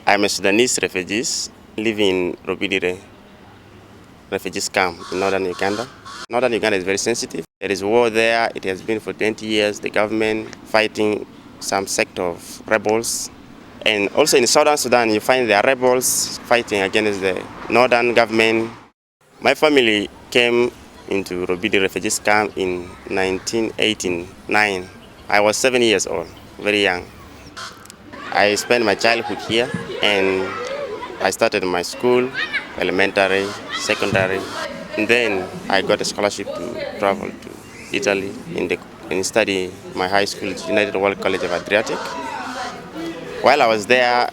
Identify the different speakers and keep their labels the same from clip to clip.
Speaker 1: I'm a Sudanese refugee living in Robidire refugees camp in northern Uganda. Northern Uganda is very sensitive. There is war there. It has been for 20 years. The government fighting some sect of rebels. And also in southern Sudan, you find there are rebels fighting against the northern government. My family came into Robidi refugees camp in 1989. I was 7 years old, very young. I spent my childhood here and I started my school, elementary, secondary. And then I got a scholarship to travel to Italy and study my high school at United World College of Adriatic. While I was there,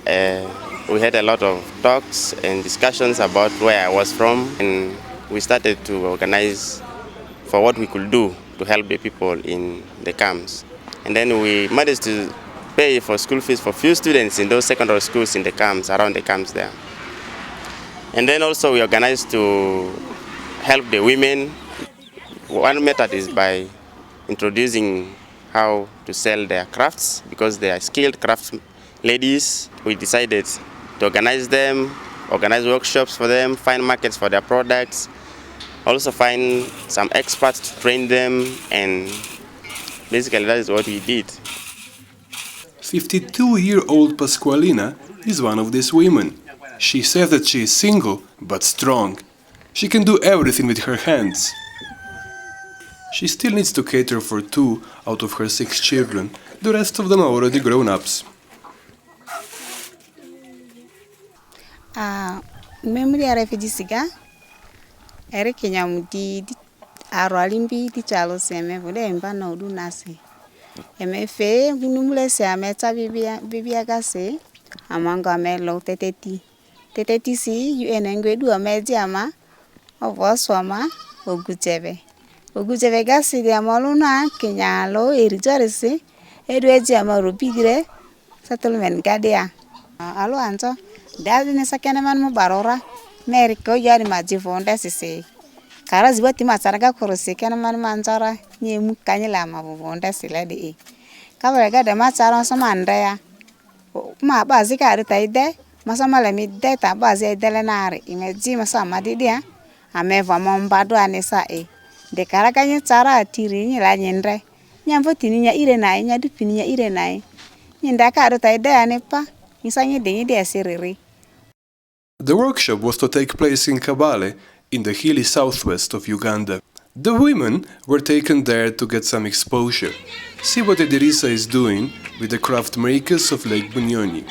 Speaker 1: we had a lot of talks and discussions about where I was from, and we started to organize for what we could do to help the people in the camps. And then we managed to pay for school fees for few students in those secondary schools in the camps, around the camps there. And then also we organized to help the women. One method is by introducing how to sell their crafts, because they are skilled crafts ladies. We decided to organize them, organize workshops for them, find markets for their products, also find some experts to train them, and basically that is what we did.
Speaker 2: 52-year-old Pasqualina is one of these women. She says that she is single, but strong. She can do everything with her hands. She still needs to cater for 2 out of her 6 children. The rest of them are already grown-ups.
Speaker 3: Memory refugee siga ere Kenya di arwalimbi di chalo seme vole mba na udu nasi emefe gunumule se ameta bibia gase amanga melo teteti si unengwedu amedi ama ovoswama ogujebe gase di amaluna Kenya lo erijorese edweji ama robigire settlement gadea alo anto dadi ne sakene man mo barora meriko yari majifonda sise karazi wati masaraga korose kana man manjara nyemu kanyela mabonda silade kabara gada masara so mandaya ma bazi kare taide masama le midde ta bazi dele nare imeji masama didia ameva mombado anesa de karaga nya tsara tiri nya la nyendre nyamfo tininya ire nai nya dupininya ire nai nyinda kare taide anepa nisanye de siriri.
Speaker 2: The workshop was to take place in Kabale, in the hilly southwest of Uganda. The women were taken there to get some exposure. See what Edirisa is doing with the craft makers of Lake Bunyonyi.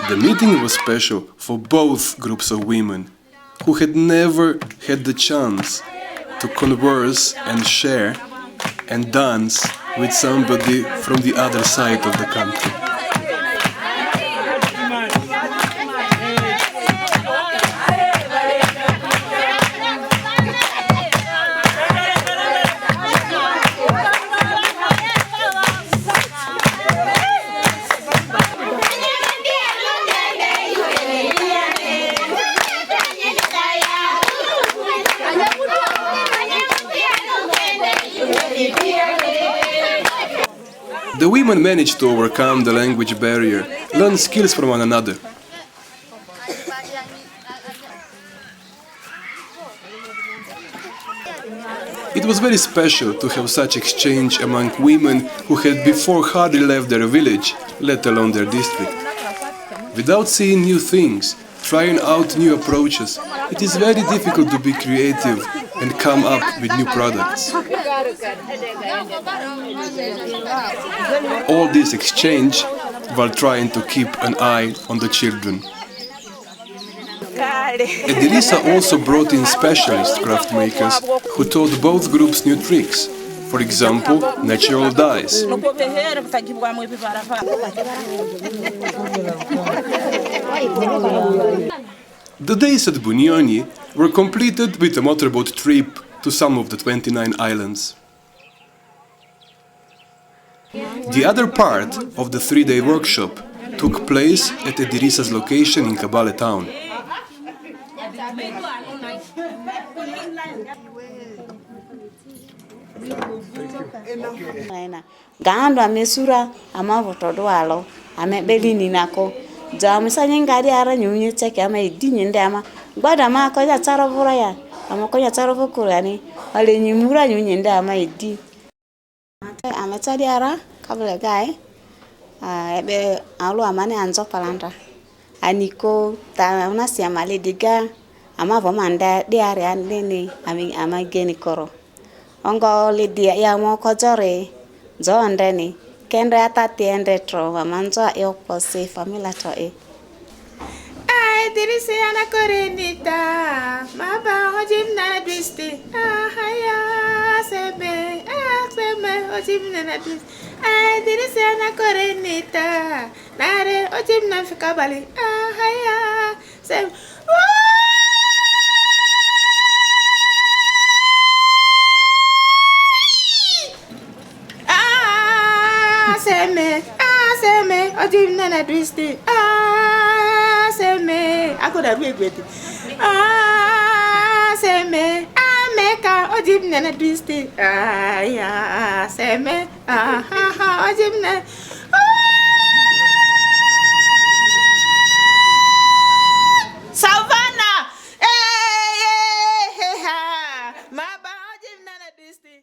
Speaker 2: The meeting was special for both groups of women who had never had the chance to converse and share and dance with somebody from the other side of the country. The women managed to overcome the language barrier, learn skills from one another. It was very special to have such exchange among women who had before hardly left their village, let alone their district. Without seeing new things, trying out new approaches, it is very difficult to be creative and come up with new products. All this exchange while trying to keep an eye on the children. Edirisa also brought in specialist craft makers who taught both groups new tricks. For example, natural dyes. The days at Bunioni were completed with a motorboat trip to some of the 29 islands. The other part of the 3-day workshop took place at Edirisa's location in Kabale town.
Speaker 3: Gando amesura amavotodo alo amebelini nako jamisanye ngari ara nyunye cheke ama idinye ndama gbada ma ko ya charovura ya ama ko ya charovukura ni ale nyimura nyunye ndama idi amatari ara kabla gai ebe alo amane anzo palanda aniko ta una si amale diga ama vomanda di area nene ama geni koro ongo le dia ya mo ko jore zonde ni kende atati ende tro manzo e opose famila to e Edirisa ana korenita maba hojim na dwisti haya seme hojim na dwisti Edirisa ana korenita nare hojim na fikabali haya seme seme ojim na dwisti seme akoda ruegweti seme ameka ojim na dwisti ya seme ojim na savannah maba ojim na dwisti